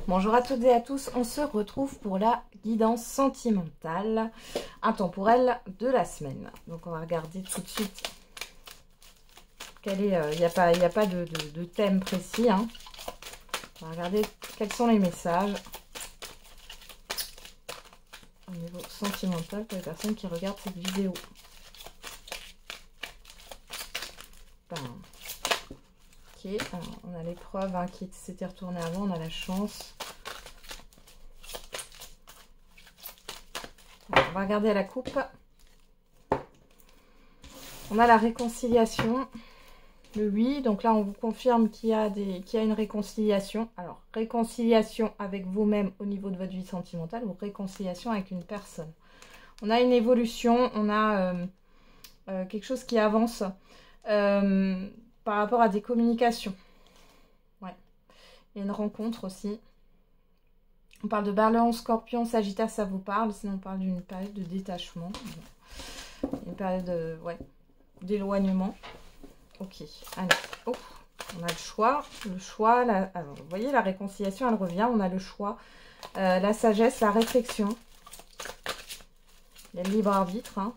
Bonjour à toutes et à tous, on se retrouve pour la guidance sentimentale intemporelle de la semaine. Donc on va regarder tout de suite quel est, il n'y a pas de thème précis. Hein. On va regarder quels sont les messages au niveau sentimental pour les personnes qui regardent cette vidéo. Ok, alors on a l'épreuve hein, qui s'était retournée avant, on a la chance. Alors, on va regarder à la coupe. On a la réconciliation, le oui. Donc là, on vous confirme qu'il y a une réconciliation. Alors, réconciliation avec vous-même au niveau de votre vie sentimentale ou réconciliation avec une personne. On a une évolution, on a quelque chose qui avance par rapport à des communications. Ouais. Il y a une rencontre aussi. On parle de Balance, Scorpion, Sagittaire, ça vous parle. Sinon, on parle d'une période de détachement. Une période d'éloignement. Ok. Allez. Oh, on a le choix. Alors, vous voyez, la réconciliation, elle revient. On a le choix. La sagesse, la réflexion. Il y a le libre arbitre. Hein.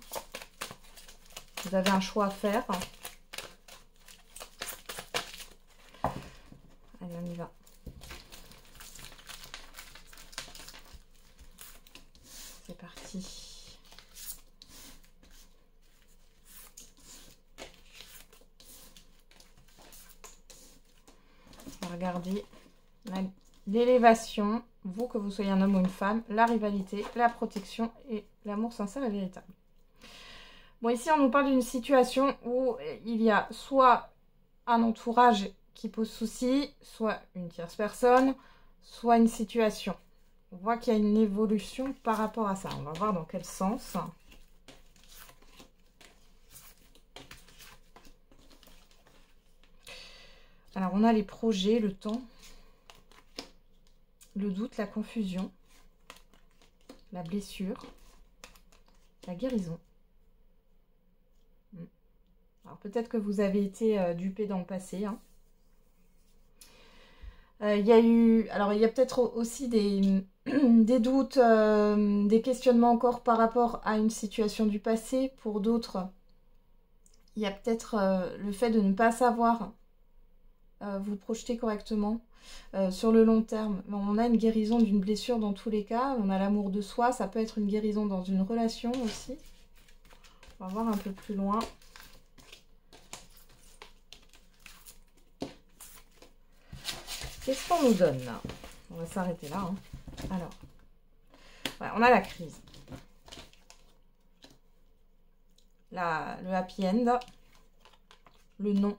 Vous avez un choix à faire. Allez, on y va. C'est parti. On va regarder l'élévation, vous que vous soyez un homme ou une femme, la rivalité, la protection et l'amour sincère et véritable. Bon, ici, on nous parle d'une situation où il y a soit un entourage qui pose souci, soit une tierce personne, soit une situation. On voit qu'il y a une évolution par rapport à ça. On va voir dans quel sens. Alors, on a les projets, le temps, le doute, la confusion, la blessure, la guérison. Alors, peut-être que vous avez été dupé dans le passé. Hein. Il y a eu... Alors, il y a peut-être aussi des doutes, des questionnements encore par rapport à une situation du passé. Pour d'autres, il y a peut-être le fait de ne pas savoir vous projeter correctement sur le long terme. On a une guérison d'une blessure dans tous les cas. On a l'amour de soi. Ça peut être une guérison dans une relation aussi. On va voir un peu plus loin. Qu'est-ce qu'on nous donne là? On va s'arrêter là. Hein. Alors, ouais, on a la crise. Le happy end. Le non.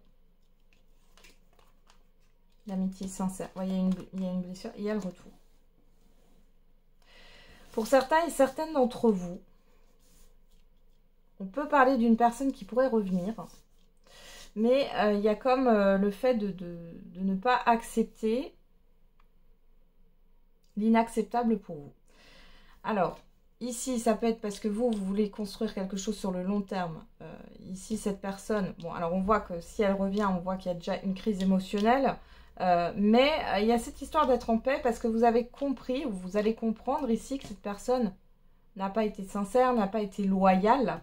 L'amitié sincère. Ouais, il y a une blessure. Il y a le retour. Pour certains et certaines d'entre vous, on peut parler d'une personne qui pourrait revenir. Mais il y a comme le fait de ne pas accepter l'inacceptable pour vous. Alors, ici, ça peut être parce que vous voulez construire quelque chose sur le long terme. Ici, cette personne... Bon, alors on voit que si elle revient, on voit qu'il y a déjà une crise émotionnelle. Mais il y a cette histoire d'être en paix parce que vous avez compris, ou vous allez comprendre ici que cette personne n'a pas été sincère, n'a pas été loyale.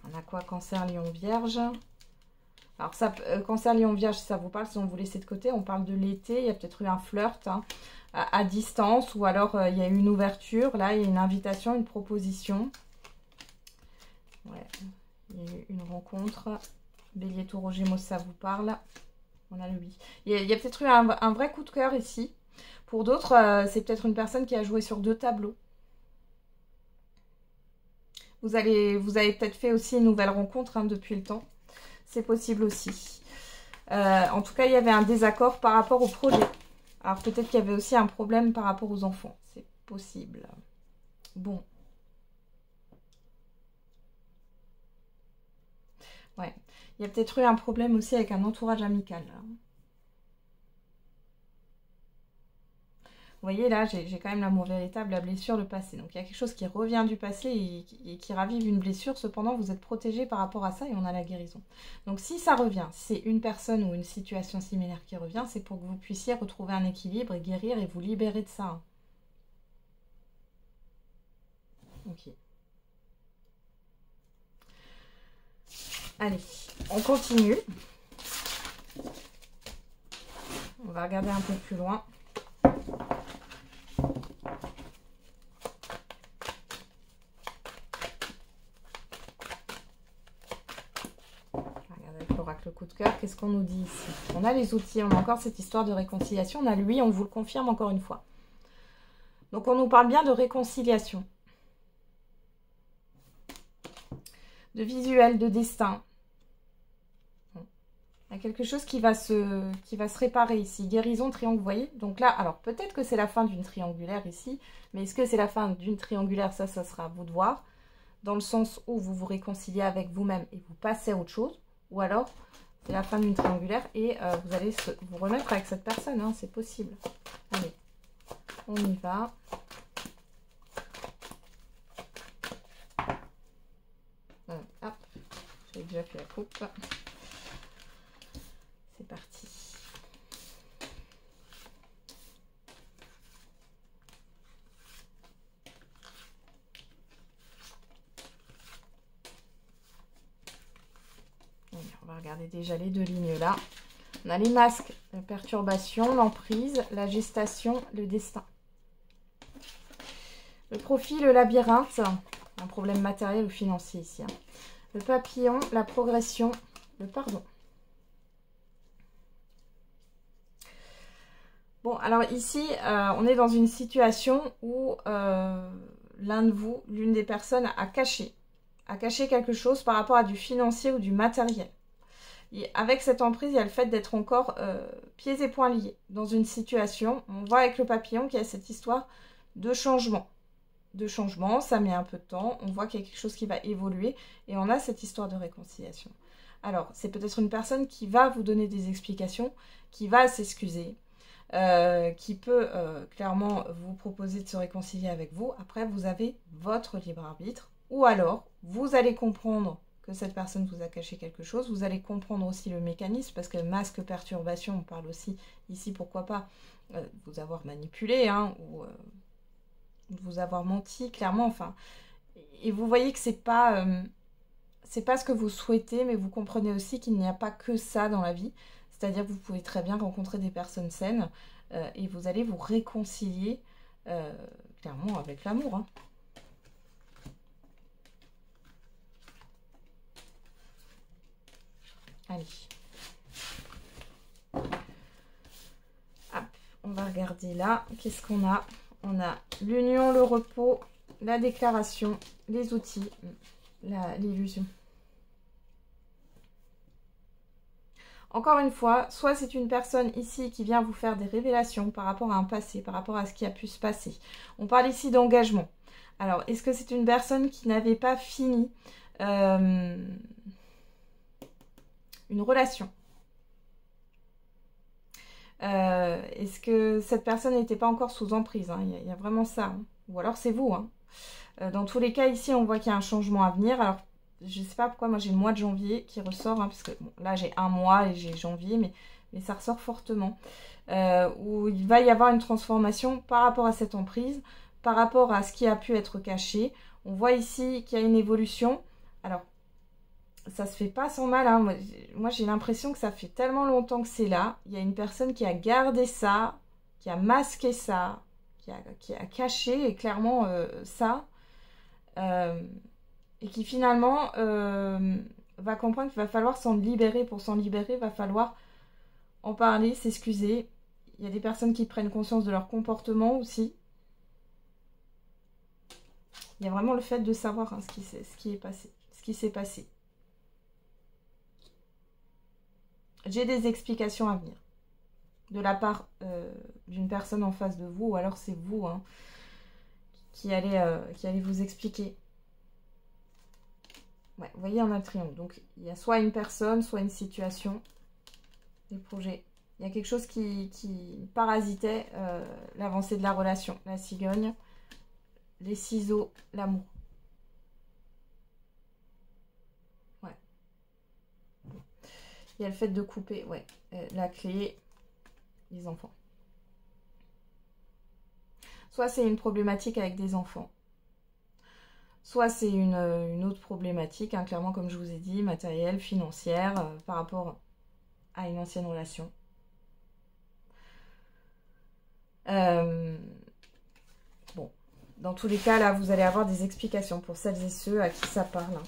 On a quoi? Cancer, Lion, Vierge. Alors, ça, Cancer, Lion, Vierge, si ça vous parle, si on vous laisse de côté, on parle de l'été. Il y a peut-être eu un flirt hein, à distance ou alors il y a eu une ouverture. Là, il y a une invitation, une proposition. Ouais, il y a eu une rencontre. Bélier, Taureau, Gémeaux, ça vous parle. On a le oui. Il y a peut-être eu un vrai coup de cœur ici. Pour d'autres, c'est peut-être une personne qui a joué sur 2 tableaux. Vous avez peut-être fait aussi une nouvelle rencontre hein, depuis le temps. C'est possible aussi. En tout cas, il y avait un désaccord par rapport au projet. Alors, peut-être qu'il y avait aussi un problème par rapport aux enfants. C'est possible. Bon. Ouais. Il y a peut-être eu un problème aussi avec un entourage amical. voyez là, j'ai quand même l'amour véritable, la blessure, le passé. Donc il y a quelque chose qui revient du passé et qui ravive une blessure. Cependant, vous êtes protégé par rapport à ça et on a la guérison. Donc si ça revient, si c'est une personne ou une situation similaire qui revient, c'est pour que vous puissiez retrouver un équilibre et guérir et vous libérer de ça. Ok. Allez, on continue. On va regarder un peu plus loin. Regardez avec l'oracle coup de cœur, qu'est-ce qu'on nous dit ici? On a les outils, on a encore cette histoire de réconciliation. On a lui, on vous le confirme encore une fois. Donc on nous parle bien de réconciliation. De visuel, de destin. Il y a quelque chose qui va se réparer ici. Guérison, triangle, vous voyez. Donc là, alors peut-être que c'est la fin d'une triangulaire ici. Mais est-ce que c'est la fin d'une triangulaire? Ça sera à vous de voir. Dans le sens où vous vous réconciliez avec vous-même et vous passez à autre chose. Ou alors, c'est la fin d'une triangulaire et vous allez vous remettre avec cette personne. Hein, c'est possible. Allez, on y va. Hop, j'ai déjà fait la coupe. C'est parti. On va regarder déjà les deux lignes là. On a les masques, la perturbation, l'emprise, la gestation, le destin. Le profit, le labyrinthe, un problème matériel ou financier ici. Hein. Le papillon, la progression, le pardon. Bon, alors ici, on est dans une situation où l'un de vous, l'une des personnes, a caché quelque chose par rapport à du financier ou du matériel. Et avec cette emprise, il y a le fait d'être encore pieds et poings liés dans une situation. On voit avec le papillon qu'il y a cette histoire de changement. Ça met un peu de temps. On voit qu'il y a quelque chose qui va évoluer. Et on a cette histoire de réconciliation. Alors, c'est peut-être une personne qui va vous donner des explications, qui va s'excuser, qui peut clairement vous proposer de se réconcilier avec vous. Après, vous avez votre libre arbitre. Ou alors, vous allez comprendre que cette personne vous a caché quelque chose. Vous allez comprendre aussi le mécanisme, parce que masque, perturbation, on parle aussi ici, pourquoi pas, vous avoir manipulé, hein, ou vous avoir menti, clairement, enfin. Et vous voyez que c'est pas ce que vous souhaitez, mais vous comprenez aussi qu'il n'y a pas que ça dans la vie. C'est-à-dire que vous pouvez très bien rencontrer des personnes saines et vous allez vous réconcilier clairement avec l'amour. Hein. Allez. Hop, on va regarder là. Qu'est-ce qu'on a? On a l'union, le repos, la déclaration, les outils, l'illusion. Encore une fois, soit c'est une personne ici qui vient vous faire des révélations par rapport à un passé, par rapport à ce qui a pu se passer. On parle ici d'engagement. Alors, est-ce que c'est une personne qui n'avait pas fini une relation? Est-ce que cette personne n'était pas encore sous emprise? Hein, il y a vraiment ça. Hein. Ou alors c'est vous. Hein. Dans tous les cas, ici, on voit qu'il y a un changement à venir. Alors, je ne sais pas pourquoi, moi j'ai le mois de janvier qui ressort. Hein, parce que bon, là, j'ai un mois et j'ai janvier, mais ça ressort fortement. Où il va y avoir une transformation par rapport à cette emprise, par rapport à ce qui a pu être caché. On voit ici qu'il y a une évolution. Alors, ça se fait pas sans mal. Hein. Moi j'ai l'impression que ça fait tellement longtemps que c'est là. Il y a une personne qui a gardé ça, qui a masqué ça, qui a caché et clairement ça. Et qui finalement va comprendre qu'il va falloir s'en libérer. Pour s'en libérer, il va falloir en parler, s'excuser. Il y a des personnes qui prennent conscience de leur comportement aussi. Il y a vraiment le fait de savoir hein, ce qui s'est passé. J'ai des explications à venir de la part d'une personne en face de vous, ou alors c'est vous hein, qui allez vous expliquer. Ouais, vous voyez, on a le triangle. Donc, il y a soit une personne, soit une situation, des projets Il y a quelque chose qui parasitait l'avancée de la relation. La cigogne, les ciseaux, l'amour. Ouais. Il y a le fait de couper, ouais. La clé, les enfants. Soit c'est une problématique avec des enfants. Soit c'est une autre problématique, hein, clairement comme je vous ai dit, matérielle, financière, par rapport à une ancienne relation. Bon, dans tous les cas, là, vous allez avoir des explications pour celles et ceux à qui ça parle.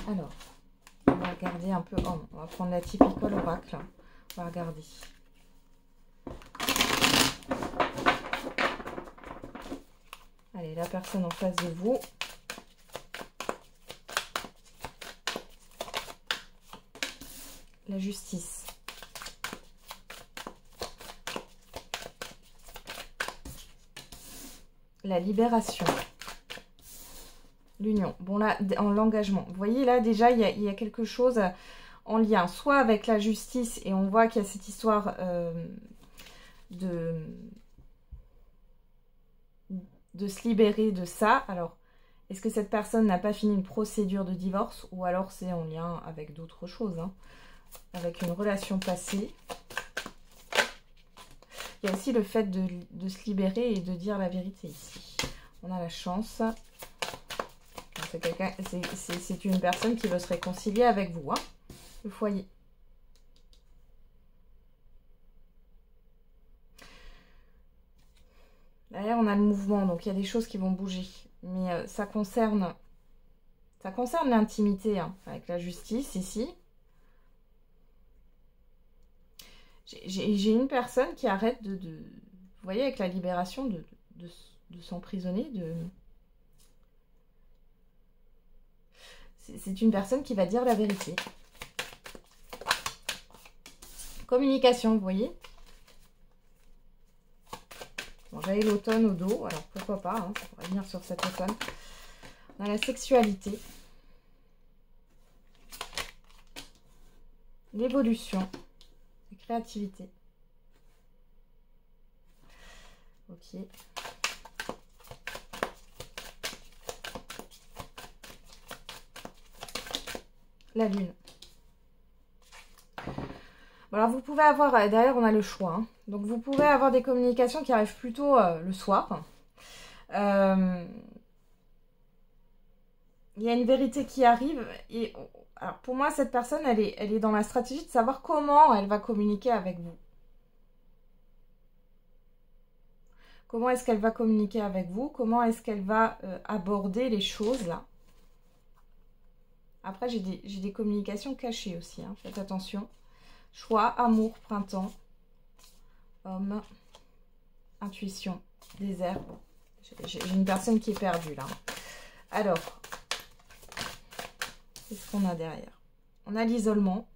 Alors, on va regarder un peu. Oh, on va prendre la typical oracle. On va regarder. Allez, la personne en face de vous. La justice. La libération. L'union. Bon, là, en l'engagement. Vous voyez, là, déjà, il y a quelque chose en lien. Soit avec la justice, et on voit qu'il y a cette histoire de se libérer de ça. Alors, est-ce que cette personne n'a pas fini une procédure de divorce, ou alors c'est en lien avec d'autres choses, hein, avec une relation passée. Il y a aussi le fait de se libérer et de dire la vérité ici. On a la chance. C'est une personne qui veut se réconcilier avec vous, hein, le foyer. Derrière, on a le mouvement, donc il y a des choses qui vont bouger. Mais ça concerne l'intimité, hein, avec la justice ici. J'ai une personne qui arrête vous voyez, avec la libération, de s'emprisonner, C'est une personne qui va dire la vérité. Communication, vous voyez. Bon, j'avais l'automne au dos, alors pourquoi pas, hein, ça pourrait venir sur cet automne. On a la sexualité. L'évolution. La créativité. Ok. La lune. Bon, alors vous pouvez avoir, derrière on a le choix, hein. Donc vous pouvez avoir des communications qui arrivent plutôt le soir. Il y a une vérité qui arrive et alors pour moi cette personne elle est dans la stratégie de savoir comment elle va communiquer avec vous. Comment est-ce qu'elle va communiquer avec vous? Comment est-ce qu'elle va aborder les choses là? Après j'ai des communications cachées aussi, hein. Faites attention. Choix, amour, printemps, homme, intuition, désert. J'ai une personne qui est perdue là. Alors, qu'est-ce qu'on a derrière? On a l'isolement.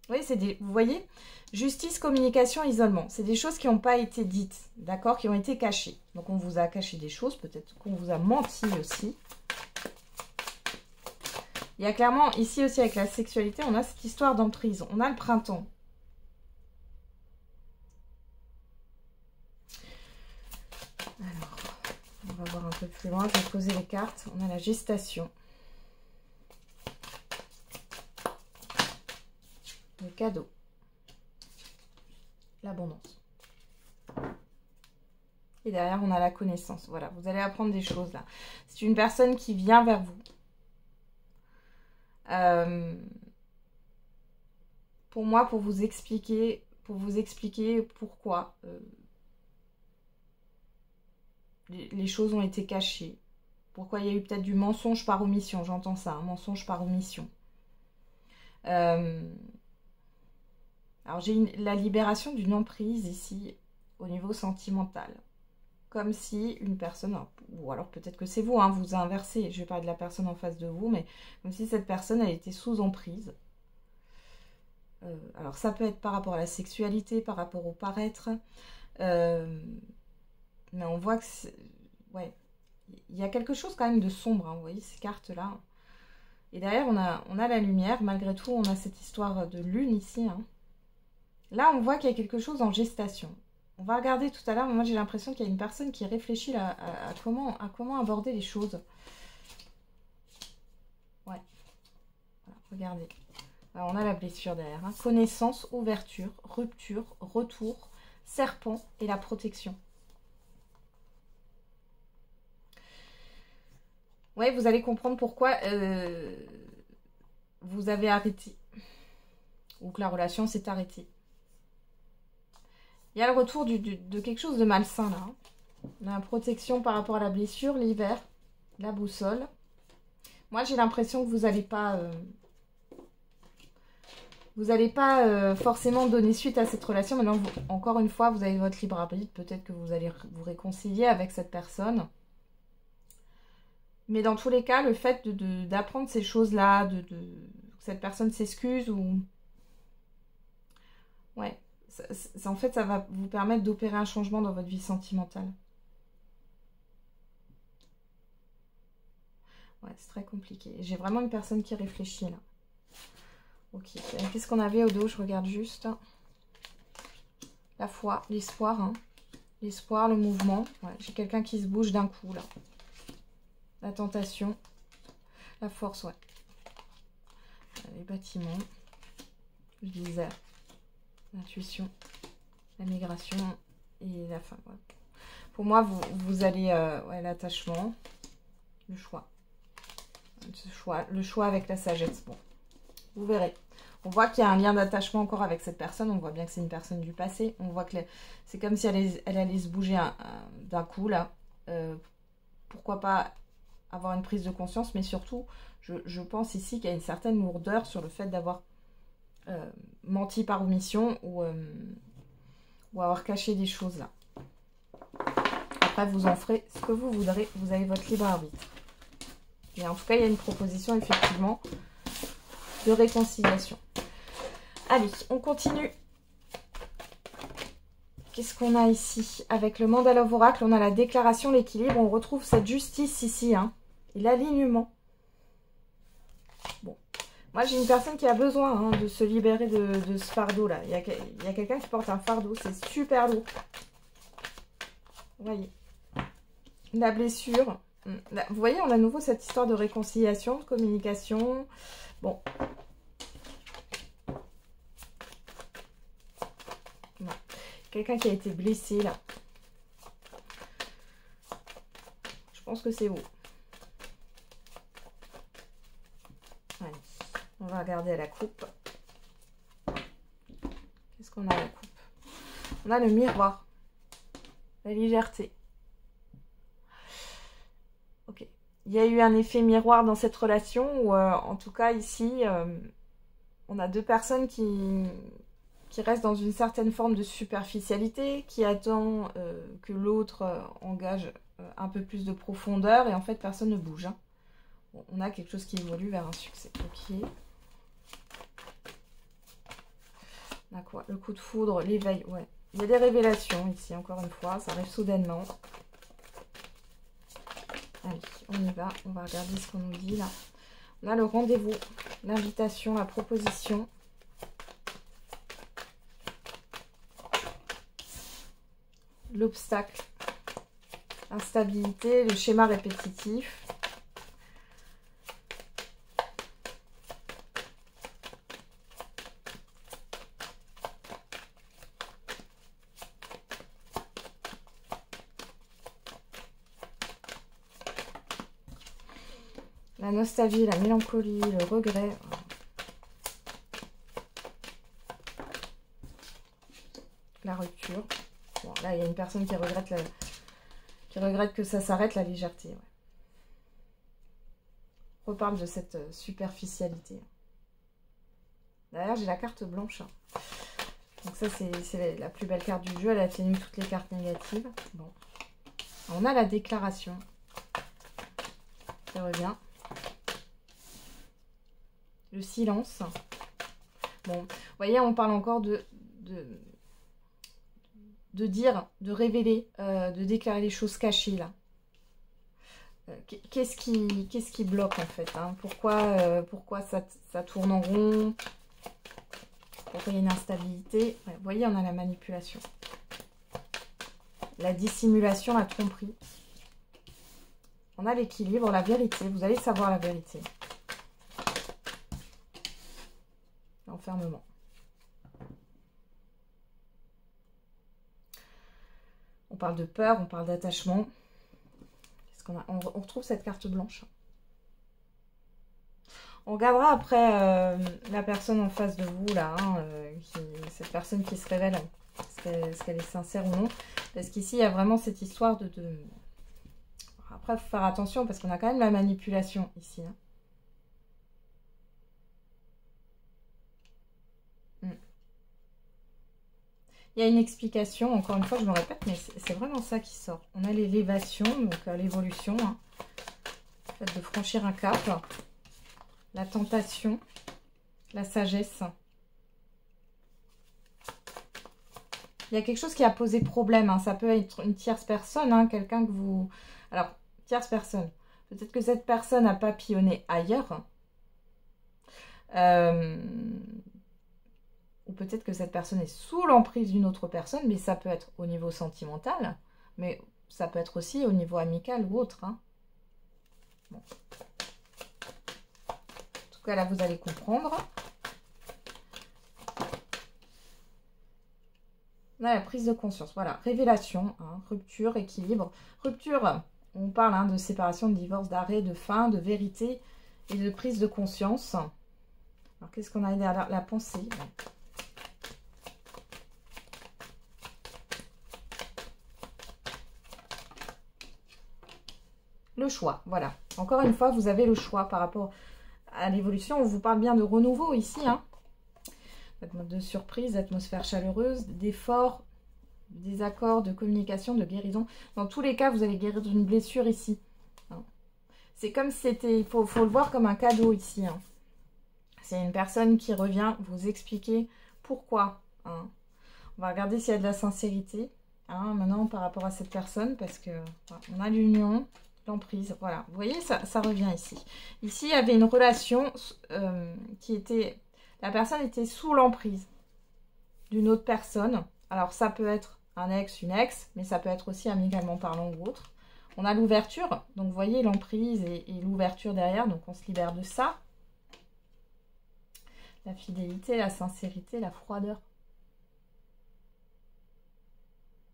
Oui, vous voyez, justice, communication, isolement. C'est des choses qui n'ont pas été dites, d'accord, qui ont été cachées. Donc on vous a caché des choses, peut-être qu'on vous a menti aussi. Il y a clairement, ici aussi avec la sexualité, on a cette histoire d'emprise. On a le printemps. Alors, on va voir un peu plus loin. Je vais poser les cartes. On a la gestation. Le cadeau. L'abondance. Et derrière, on a la connaissance. Voilà, vous allez apprendre des choses là. C'est une personne qui vient vers vous. Pour moi, pour vous expliquer pourquoi les choses ont été cachées. Pourquoi il y a eu peut-être du mensonge par omission. J'entends ça, un mensonge par omission. Alors, j'ai la libération d'une emprise ici, au niveau sentimental. Comme si une personne, ou alors peut-être que c'est vous, hein, vous inversez, je vais parler de la personne en face de vous, mais comme si cette personne, elle était sous emprise. Alors, ça peut être par rapport à la sexualité, par rapport au paraître, mais on voit que, ouais, il y a quelque chose quand même de sombre, hein, vous voyez, ces cartes-là. Et derrière, on a la lumière. Malgré tout, on a cette histoire de lune ici. Hein. Là, on voit qu'il y a quelque chose en gestation. On va regarder tout à l'heure, mais moi j'ai l'impression qu'il y a une personne qui réfléchit là, à comment aborder les choses. Ouais. Voilà, regardez. Alors, on a la blessure derrière. Hein. Connaissance, ouverture, rupture, retour, serpent et la protection. Ouais, vous allez comprendre pourquoi vous avez arrêté. Ou que la relation s'est arrêtée. Il y a le retour de quelque chose de malsain là. On a la protection par rapport à la blessure, l'hiver, la boussole. Moi j'ai l'impression que vous n'allez pas... forcément donner suite à cette relation. Maintenant, encore une fois, vous avez votre libre arbitre. Peut-être que vous allez vous réconcilier avec cette personne. Mais dans tous les cas, le fait d'apprendre ces choses-là, que cette personne s'excuse ou... Ouais. En fait, ça va vous permettre d'opérer un changement dans votre vie sentimentale. Ouais, c'est très compliqué. J'ai vraiment une personne qui réfléchit là. Ok. Qu'est-ce qu'on avait au dos? Je regarde juste. La foi, l'espoir. Hein. L'espoir, le mouvement. Ouais, j'ai quelqu'un qui se bouge d'un coup là. La tentation. La force, ouais. Les bâtiments. Je disais. L'intuition, la migration et la fin. Ouais. Pour moi, vous allez... ouais, l'attachement, le choix. Le choix avec la sagesse. Bon, vous verrez. On voit qu'il y a un lien d'attachement encore avec cette personne. On voit bien que c'est une personne du passé. On voit que c'est comme si elle allait se bouger d'un coup, là. Pourquoi pas avoir une prise de conscience, mais surtout, je pense ici qu'il y a une certaine lourdeur sur le fait d'avoir... menti par omission ou avoir caché des choses là. Après, vous en ferez ce que vous voudrez. Vous avez votre libre arbitre. Mais en tout cas, il y a une proposition effectivement de réconciliation. Allez, on continue. Qu'est-ce qu'on a ici? Avec le Mandala Oracle, on a la déclaration, l'équilibre. On retrouve cette justice ici. Hein, et l'alignement. Bon. Moi, j'ai une personne qui a besoin hein, de se libérer de ce fardeau-là. Il y a quelqu'un qui porte un fardeau. C'est super lourd. Vous voyez. La blessure. Vous voyez, on a à nouveau cette histoire de réconciliation, de communication. Bon. Voilà. Quelqu'un qui a été blessé, là. Je pense que c'est vous. Allez. On va regarder à la coupe. Qu'est-ce qu'on a à la coupe? On a le miroir. La légèreté. Ok. Il y a eu un effet miroir dans cette relation où, en tout cas, ici, on a deux personnes qui restent dans une certaine forme de superficialité, qui attend que l'autre engage un peu plus de profondeur et en fait, personne ne bouge. Hein. Bon, on a quelque chose qui évolue vers un succès. Ok. On a quoi? Le coup de foudre, l'éveil, ouais. Il y a des révélations ici, encore une fois, ça arrive soudainement. Allez, on y va, on va regarder ce qu'on nous dit là. On a le rendez-vous, l'invitation, la proposition. L'obstacle, l'instabilité, le schéma répétitif. La nostalgie, la mélancolie, le regret. La rupture. Bon, là, il y a une personne qui regrette que ça s'arrête, la légèreté. Ouais. On reparle de cette superficialité. D'ailleurs, j'ai la carte blanche. Hein. Donc ça, c'est la plus belle carte du jeu. Elle a tenu toutes les cartes négatives. Bon. On a la déclaration. Ça revient. Le silence. Bon, vous voyez, on parle encore de dire, de révéler, de déclarer les choses cachées, là. Qu'est-ce qui bloque en fait, hein? Pourquoi ça tourne en rond? Pourquoi il y a une instabilité? Ouais, vous voyez, on a la manipulation. La dissimulation, la tromperie. On a l'équilibre, la vérité. Vous allez savoir la vérité. L'enfermement. On parle de peur, on parle d'attachement. On retrouve cette carte blanche. On regardera après la personne en face de vous, là, hein, cette personne qui se révèle, est-ce qu'elle est sincère ou non. Parce qu'ici, il y a vraiment cette histoire de... Après, il faut faire attention parce qu'on a quand même la manipulation ici. Hein. Il y a une explication, encore une fois, je me répète, mais c'est vraiment ça qui sort. On a l'élévation, donc l'évolution, hein. Le fait de franchir un cap, la tentation, la sagesse. Il y a quelque chose qui a posé problème, hein. Ça peut être une tierce personne, hein, quelqu'un que vous... Alors, tierce personne. Peut-être que cette personne a papillonné ailleurs. Ou peut-être que cette personne est sous l'emprise d'une autre personne, mais ça peut être au niveau sentimental, mais ça peut être aussi au niveau amical ou autre. Hein. Bon. En tout cas, là, vous allez comprendre. On a la prise de conscience. Voilà, révélation, hein, rupture, équilibre. Rupture, on parle hein, de séparation, de divorce, d'arrêt, de fin, de vérité et de prise de conscience. Alors, qu'est-ce qu'on a derrière la pensée? Le choix, voilà. Encore une fois, vous avez le choix par rapport à l'évolution. On vous parle bien de renouveau ici. Hein. De surprise, d'atmosphère chaleureuse, d'efforts, des accords, de communication, de guérison. Dans tous les cas, vous allez guérir d'une blessure ici. Hein. C'est comme si c'était... Il faut le voir comme un cadeau ici. Hein. C'est une personne qui revient vous expliquer pourquoi. Hein. On va regarder s'il y a de la sincérité. Hein, maintenant, par rapport à cette personne, parce que voilà, on a l'union... L'emprise, voilà. Vous voyez, ça revient ici. Ici, il y avait une relation qui était... La personne était sous l'emprise d'une autre personne. Alors, ça peut être un ex, une ex, mais ça peut être aussi amicalement parlant ou autre. On a l'ouverture. Donc, vous voyez, l'emprise et l'ouverture derrière. Donc, on se libère de ça. La fidélité, la sincérité, la froideur.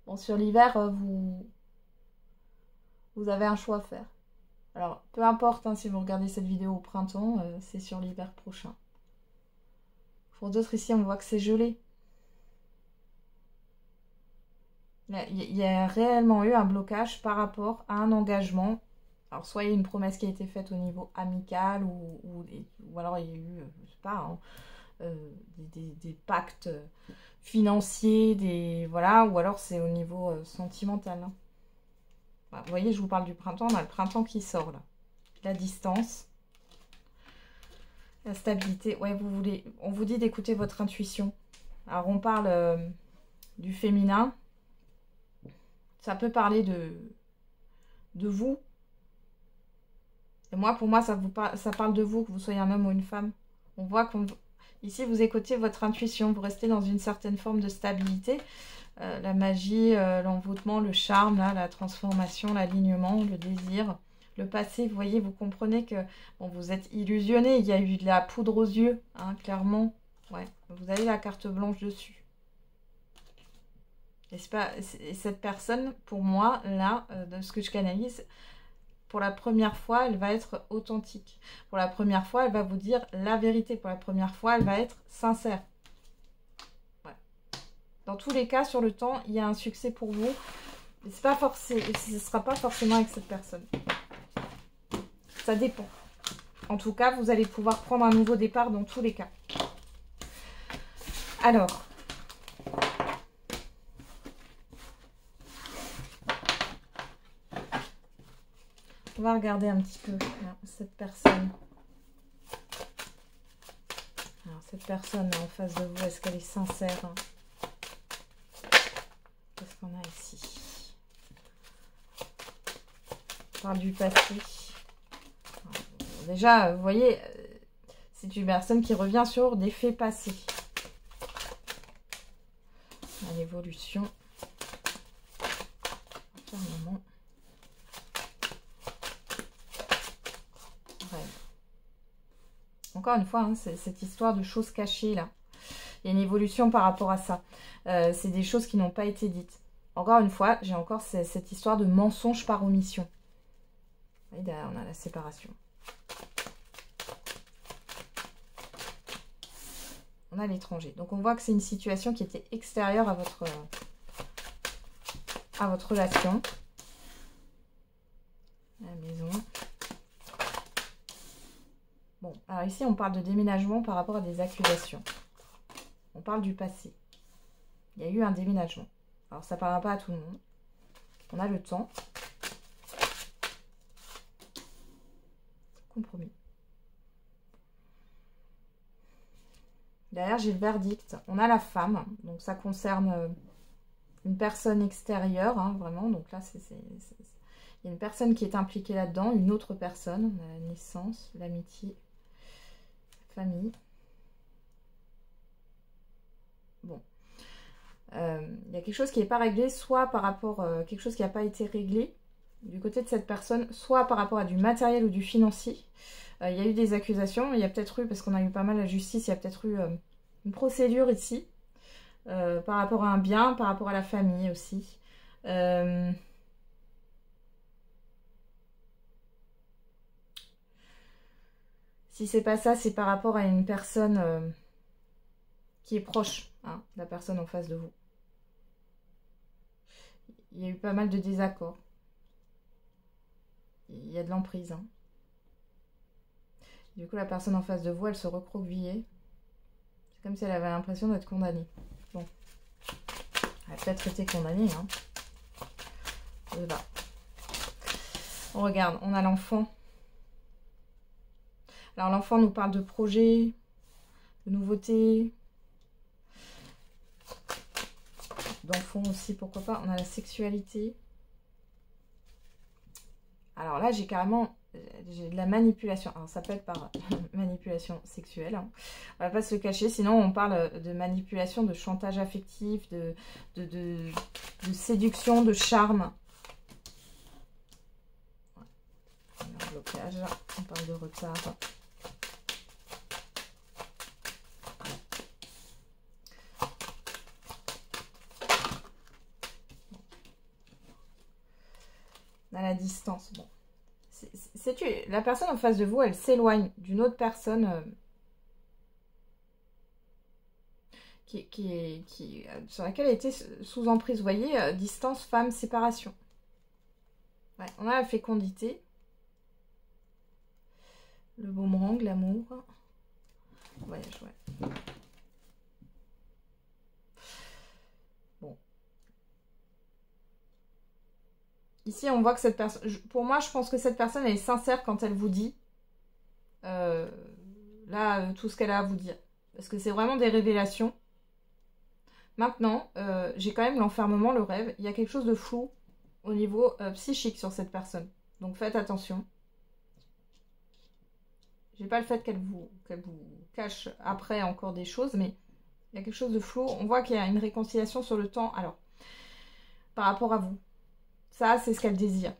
Bon, sur l'hiver, vous avez un choix à faire. Alors, peu importe hein, si vous regardez cette vidéo au printemps, c'est sur l'hiver prochain. Pour d'autres, ici, on voit que c'est gelé. Il y a réellement eu un blocage par rapport à un engagement. Alors, soit il y a une promesse qui a été faite au niveau amical, ou alors il y a eu, je sais pas, hein, des pactes financiers, voilà, ou alors c'est au niveau sentimental. Hein. Vous voyez, je vous parle du printemps. On a le printemps qui sort, là. La distance. La stabilité. Ouais, on vous dit d'écouter votre intuition. Alors, on parle du féminin. Ça peut parler de vous. Et moi, pour moi, ça parle de vous, que vous soyez un homme ou une femme. On voit ici, vous écoutez votre intuition. Vous restez dans une certaine forme de stabilité. La magie, l'envoûtement, le charme, là, la transformation, l'alignement, le désir, le passé. Vous voyez, vous comprenez que bon, vous êtes illusionné. Il y a eu de la poudre aux yeux, hein, clairement. Ouais, vous avez la carte blanche dessus. Et cette personne, pour moi, là, de ce que je canalise, pour la première fois, elle va être authentique. Pour la première fois, elle va vous dire la vérité. Pour la première fois, elle va être sincère. Dans tous les cas, sur le temps, il y a un succès pour vous. Mais ce ne sera pas forcément avec cette personne. Ça dépend. En tout cas, vous allez pouvoir prendre un nouveau départ dans tous les cas. Alors. On va regarder un petit peu là, cette personne. Alors, cette personne là, en face de vous, est-ce qu'elle est sincère hein? Qu'est-ce qu'on a ici? parle du passé. Déjà, vous voyez, c'est une personne qui revient sur des faits passés. À l'évolution. Encore une fois, hein, c'est cette histoire de choses cachées là. Il y a une évolution par rapport à ça. C'est des choses qui n'ont pas été dites. Encore une fois, j'ai encore cette histoire de mensonge par omission. Vous voyez, derrière, on a la séparation. On a l'étranger. Donc, on voit que c'est une situation qui était extérieure à votre relation. La maison. Bon, alors ici, on parle de déménagement par rapport à des accusations. On parle du passé. Il y a eu un déménagement. Alors, ça ne parlera pas à tout le monde. On a le temps. Compromis. Derrière, j'ai le verdict. On a la femme. Donc, ça concerne une personne extérieure, hein, vraiment. Donc là, il y a une personne qui est impliquée là-dedans. Une autre personne. On a la naissance, l'amitié, la famille. Bon. Il y a quelque chose qui n'est pas réglé, soit par rapport à quelque chose qui n'a pas été réglé du côté de cette personne, soit par rapport à du matériel ou du financier. Il y a eu des accusations, il y a peut-être eu, parce qu'on a eu pas mal la justice, il y a peut-être eu une procédure ici, par rapport à un bien, par rapport à la famille aussi. Si c'est pas ça, c'est par rapport à une personne qui est proche, hein, de la personne en face de vous. Il y a eu pas mal de désaccords. Il y a de l'emprise. Hein. Du coup, la personne en face de vous, elle se recroquevillait. C'est comme si elle avait l'impression d'être condamnée. Bon. Elle a peut-être été condamnée. Hein. Voilà. On regarde, on a l'enfant. Alors, l'enfant nous parle de projets, de nouveautés. D'enfants aussi, pourquoi pas. On a la sexualité. Alors là, j'ai carrément de la manipulation. Alors ça peut être par manipulation sexuelle. Hein. On va pas se le cacher. Sinon, on parle de manipulation, de chantage affectif, de séduction, de charme. Ouais. On a un blocage. On parle de retard. À la distance. Bon. La personne en face de vous, elle s'éloigne d'une autre personne sur laquelle elle était sous emprise. Vous voyez, distance, femme, séparation. Ouais, on a la fécondité. Le boomerang, l'amour. Voyage, ouais. Bon. Ici, on voit que cette personne... Pour moi, je pense que cette personne, elle est sincère quand elle vous dit tout ce qu'elle a à vous dire. Parce que c'est vraiment des révélations. Maintenant, j'ai quand même l'enfermement, le rêve. Il y a quelque chose de flou au niveau psychique sur cette personne. Donc, faites attention. J'ai pas le fait qu'elle vous cache après encore des choses, mais il y a quelque chose de flou. On voit qu'il y a une réconciliation sur le temps. Alors, par rapport à vous. Ça, c'est ce qu'elle désire.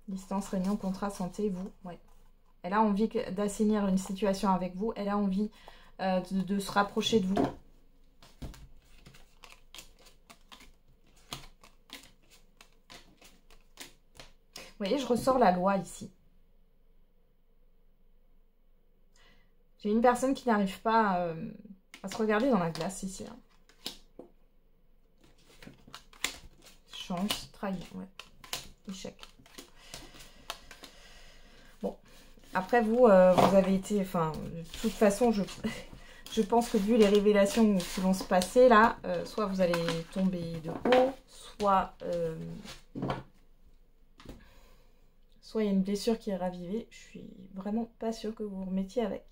Distance, réunion, contrat, santé, vous. Ouais. Elle a envie d'assainir une situation avec vous. Elle a envie de se rapprocher de vous. Vous voyez, je ressors la loi ici. J'ai une personne qui n'arrive pas à se regarder dans la glace ici. Hein. Chance, trahison, ouais. Échec. Bon. Après, vous avez été... Enfin, de toute façon, je pense que vu les révélations qui vont se passer là, soit vous allez tomber de haut, soit il y a une blessure qui est ravivée. Je suis vraiment pas sûre que vous vous remettiez avec.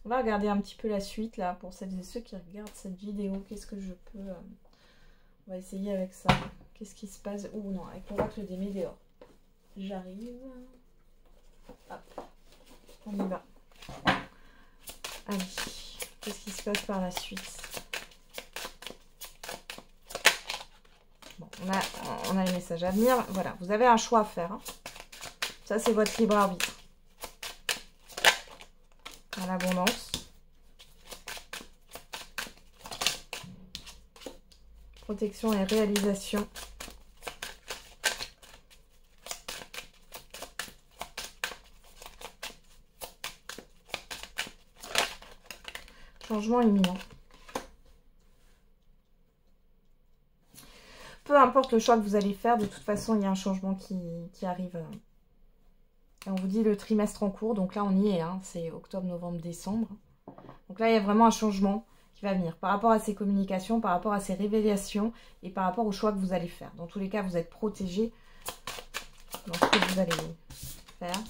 On va regarder un petit peu la suite là pour celles et ceux qui regardent cette vidéo. Qu'est-ce que je peux On va essayer avec ça. Qu'est-ce qui se passe? Oh non, avec l'oracle des météores. J'arrive. Hop. On y va. Allez. Qu'est-ce qui se passe par la suite? Bon, on a les messages à venir. Voilà, vous avez un choix à faire. Hein. Ça, c'est votre libre arbitre. Dans l'abondance. Protection et réalisation. Changement imminent. Peu importe le choix que vous allez faire, de toute façon, il y a un changement qui arrive. Et on vous dit le trimestre en cours, donc là, on y est. Hein, c'est octobre, novembre, décembre. Donc là, il y a vraiment un changement qui va venir par rapport à ces communications, par rapport à ces révélations et par rapport au choix que vous allez faire. Dans tous les cas, vous êtes protégé dans ce que vous allez faire.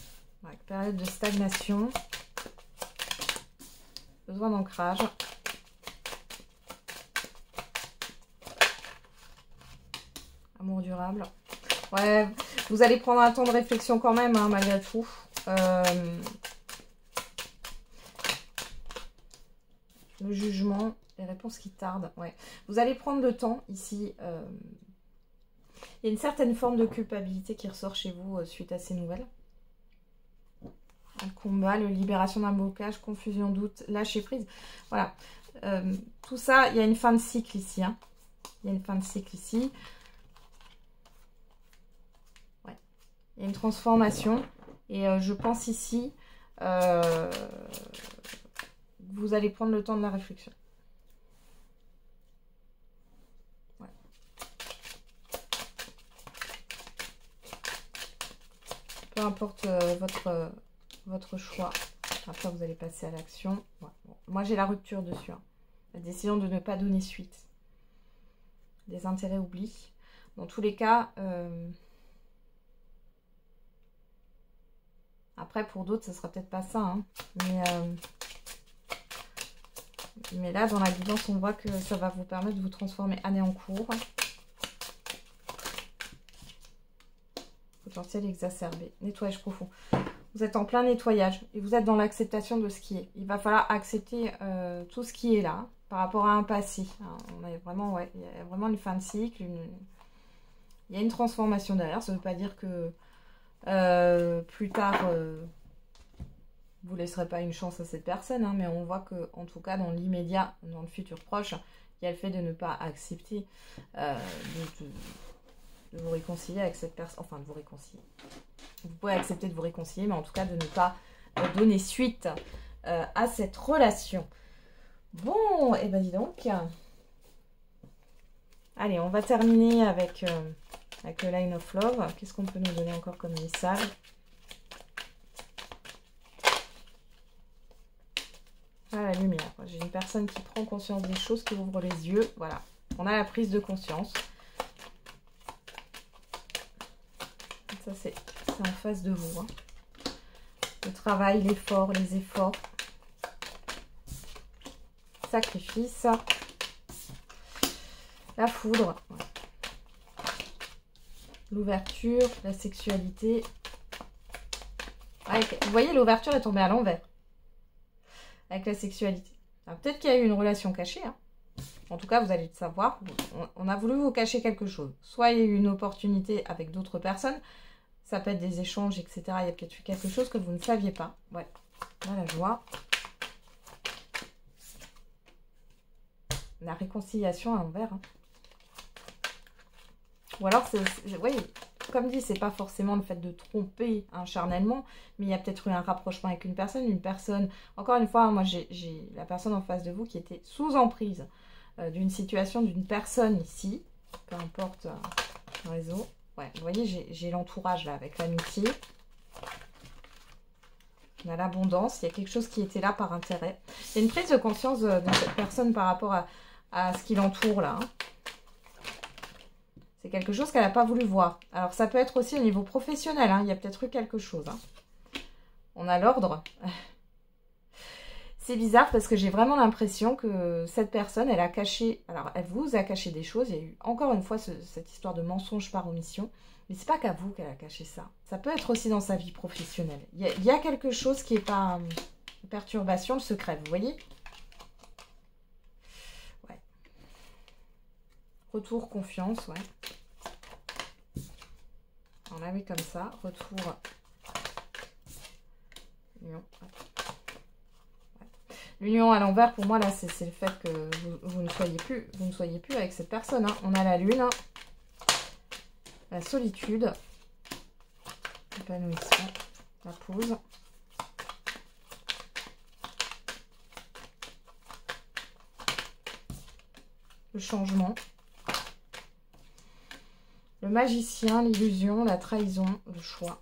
Ouais, période de stagnation. Besoin d'ancrage. Amour durable. Ouais, vous allez prendre un temps de réflexion quand même, hein, malgré tout. Le jugement, les réponses qui tardent. Ouais. Vous allez prendre le temps ici. Il y a une certaine forme de culpabilité qui ressort chez vous suite à ces nouvelles. Un combat, la libération d'un blocage, confusion, doute, lâcher prise. Voilà. Tout ça, il y a une fin de cycle ici. Hein. Il y a une fin de cycle ici. Ouais. Il y a une transformation. Et je pense ici, vous allez prendre le temps de la réflexion. Ouais. Peu importe votre choix. Après, vous allez passer à l'action. Ouais. Bon. Moi, j'ai la rupture dessus. Hein. La décision de ne pas donner suite. Des intérêts oubliés. Dans tous les cas, après, pour d'autres, ça sera peut-être pas ça. Hein. Mais là, dans la guidance, on voit que ça va vous permettre de vous transformer année en cours. Potentiel exacerbé. Nettoyage profond. Vous êtes en plein nettoyage et vous êtes dans l'acceptation de ce qui est. Il va falloir accepter tout ce qui est là par rapport à un passé. Hein, on a vraiment, ouais, il y a vraiment une fin de cycle. Il y a une transformation derrière. Ça ne veut pas dire que plus tard, vous ne laisserez pas une chance à cette personne. Hein, mais on voit que, en tout cas, dans l'immédiat, dans le futur proche, il y a le fait de ne pas accepter de vous réconcilier avec cette personne. Enfin, de vous réconcilier. Vous pouvez accepter de vous réconcilier, mais en tout cas de ne pas donner suite à cette relation. Bon, et ben dis donc. Allez, on va terminer avec le Line of Love. Qu'est-ce qu'on peut nous donner encore comme message? Ah, la lumière. J'ai une personne qui prend conscience des choses, qui ouvre les yeux. Voilà, on a la prise de conscience. Ça, c'est en face de vous. Hein. Le travail, l'effort, les efforts. Sacrifice. La foudre. L'ouverture, la sexualité. Vous voyez, l'ouverture est tombée à l'envers. Avec la sexualité. Peut-être qu'il y a eu une relation cachée. Hein. En tout cas, vous allez le savoir. On a voulu vous cacher quelque chose. Soit il y a eu une opportunité avec d'autres personnes. Ça peut être des échanges, etc. Il y a peut-être eu quelque chose que vous ne saviez pas. Ouais. Là, la joie. La réconciliation à l'envers. Hein. Ou alors, oui, comme dit, c'est pas forcément le fait de tromper charnellement, mais il y a peut-être eu un rapprochement avec une personne. Encore une fois, moi, j'ai la personne en face de vous qui était sous emprise d'une situation, d'une personne ici. Peu importe le réseau. Ouais, vous voyez, j'ai l'entourage là avec l'amitié. On a l'abondance. Il y a quelque chose qui était là par intérêt. Il y a une prise de conscience de cette personne par rapport à ce qui l'entoure là. Hein. C'est quelque chose qu'elle n'a pas voulu voir. Alors, ça peut être aussi au niveau professionnel. Hein. Il y a peut-être eu quelque chose. Hein. On a l'ordre. C'est bizarre parce que j'ai vraiment l'impression que cette personne, elle a caché... Alors, elle vous a caché des choses. Il y a eu encore une fois cette histoire de mensonge par omission. Mais c'est pas qu'à vous qu'elle a caché ça. Ça peut être aussi dans sa vie professionnelle. Il y a quelque chose qui est pas... perturbation, le secret, vous voyez? Ouais. Retour, confiance, ouais. On l'avait comme ça. Retour... Union. L'union à l'envers, pour moi, là, c'est le fait que vous ne soyez plus avec cette personne. Hein. On a la lune, la solitude, l'épanouissement, la pause. Le changement. Le magicien, l'illusion, la trahison, le choix.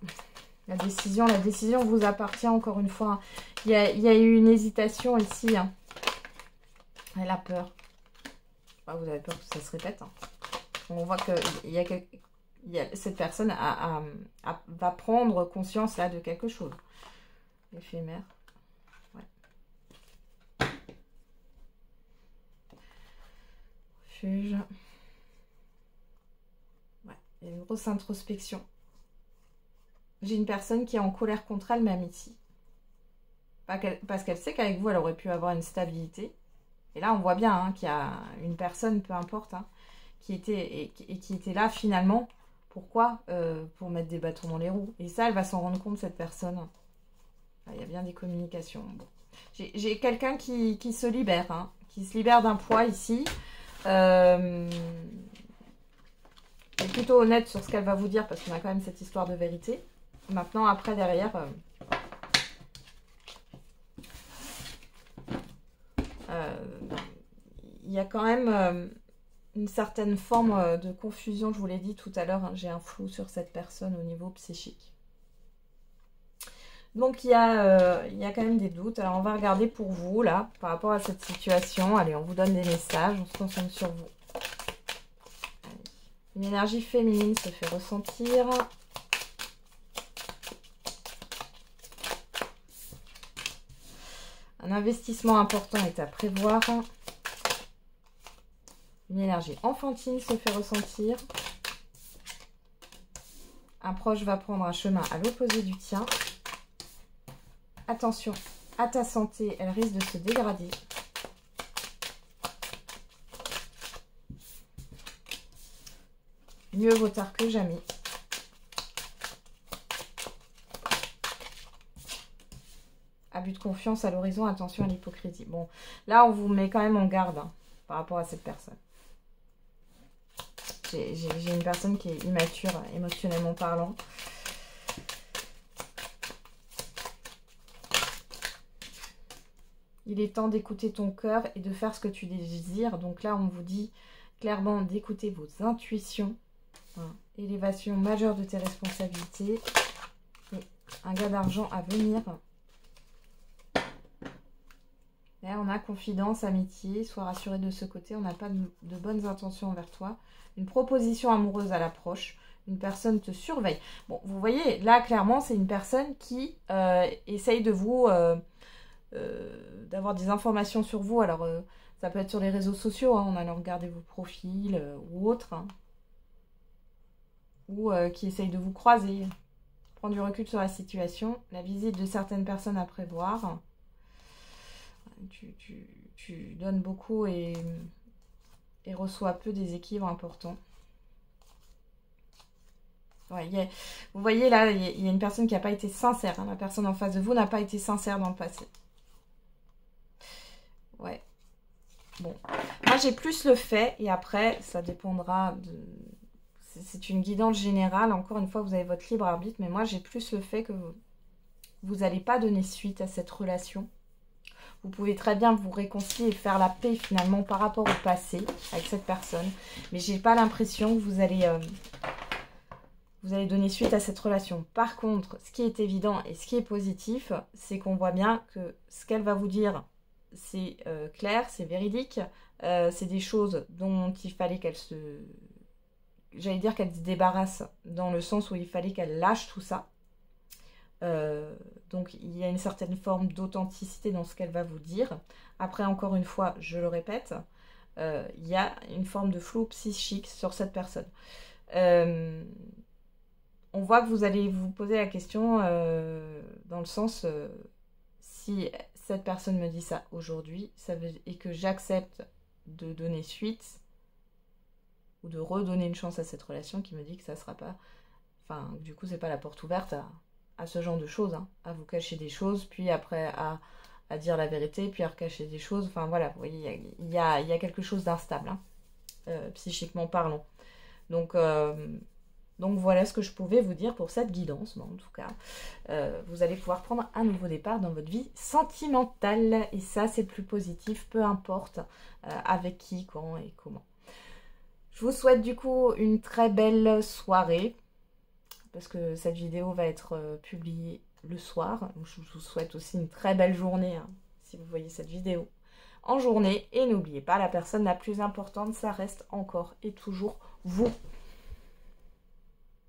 La décision vous appartient encore une fois. Il y a eu une hésitation ici. Hein. Elle a peur. Ah, vous avez peur que ça se répète. Hein. On voit que cette personne va prendre conscience là de quelque chose. Éphémère. Ouais. Refuge. Ouais. Il y a une grosse introspection. J'ai une personne qui est en colère contre elle, même ici. Parce qu'elle sait qu'avec vous, elle aurait pu avoir une stabilité. Et là, on voit bien hein, qu'il y a une personne, peu importe, hein, qui était là finalement. Pourquoi pour mettre des bâtons dans les roues. Et ça, elle va s'en rendre compte, cette personne. Là, il y a bien des communications. Bon. J'ai quelqu'un qui se libère, hein, qui se libère d'un poids ici. Elle est plutôt honnête sur ce qu'elle va vous dire, parce qu'on a quand même cette histoire de vérité. Maintenant, après, derrière... il y a quand même une certaine forme de confusion, je vous l'ai dit tout à l'heure, hein, j'ai un flou sur cette personne au niveau psychique. Donc il y a quand même des doutes. Alors on va regarder pour vous là, par rapport à cette situation. Allez, on vous donne des messages, on se concentre sur vous. Allez. Une énergie féminine se fait ressentir. Un investissement important est à prévoir. Une énergie enfantine se fait ressentir. Un proche va prendre un chemin à l'opposé du tien. Attention à ta santé, elle risque de se dégrader. Mieux vaut tard que jamais. Abus de confiance à l'horizon, attention à l'hypocrisie. Bon, là, on vous met quand même en garde hein, par rapport à cette personne. J'ai une personne qui est immature, émotionnellement parlant. Il est temps d'écouter ton cœur et de faire ce que tu désires. Donc là, on vous dit clairement d'écouter vos intuitions. Hein. Élévation majeure de tes responsabilités. Et un gars d'argent à venir. Là, on a confidence, amitié, sois rassuré de ce côté. On n'a pas de bonnes intentions envers toi. Une proposition amoureuse à l'approche. Une personne te surveille. Bon, vous voyez, là, clairement, c'est une personne qui essaye de vous... d'avoir des informations sur vous. Alors, ça peut être sur les réseaux sociaux, hein, en allant regarder vos profils ou autres. Hein, ou qui essaye de vous croiser. Prendre du recul sur la situation. La visite de certaines personnes à prévoir. Tu donnes beaucoup et reçois peu des équilibres importants. Ouais, vous voyez là, il y a une personne qui n'a pas été sincère. Hein. La personne en face de vous n'a pas été sincère dans le passé. Ouais. Bon. Moi, j'ai plus le fait. Et après, ça dépendra de... C'est une guidance générale. Encore une fois, vous avez votre libre arbitre. Mais moi, j'ai plus le fait que vous n'allez pas donner suite à cette relation. Vous pouvez très bien vous réconcilier et faire la paix finalement par rapport au passé avec cette personne. Mais j'ai pas l'impression que vous allez donner suite à cette relation. Par contre, ce qui est évident et ce qui est positif, c'est qu'on voit bien que ce qu'elle va vous dire, c'est clair, c'est véridique. C'est des choses dont il fallait qu'elle se... J'allais dire qu'elle se débarrasse dans le sens où il fallait qu'elle lâche tout ça. Donc il y a une certaine forme d'authenticité dans ce qu'elle va vous dire. Après, encore une fois, je le répète, il y a une forme de flou psychique sur cette personne. On voit que vous allez vous poser la question dans le sens, si cette personne me dit ça aujourd'hui, et que j'accepte de donner suite ou de redonner une chance à cette relation, qui me dit que ça sera pas... Enfin, du coup, c'est pas la porte ouverte à ce genre de choses, hein, à vous cacher des choses, puis après à dire la vérité, puis à recacher des choses. Enfin voilà, vous voyez, il y a quelque chose d'instable, hein, psychiquement parlant. Donc voilà ce que je pouvais vous dire pour cette guidance. Bon, en tout cas, vous allez pouvoir prendre un nouveau départ dans votre vie sentimentale. Et ça, c'est le plus positif, peu importe avec qui, quand et comment. Je vous souhaite du coup une très belle soirée, parce que cette vidéo va être publiée le soir. Je vous souhaite aussi une très belle journée, hein, si vous voyez cette vidéo en journée. Et n'oubliez pas, la personne la plus importante, ça reste encore et toujours vous.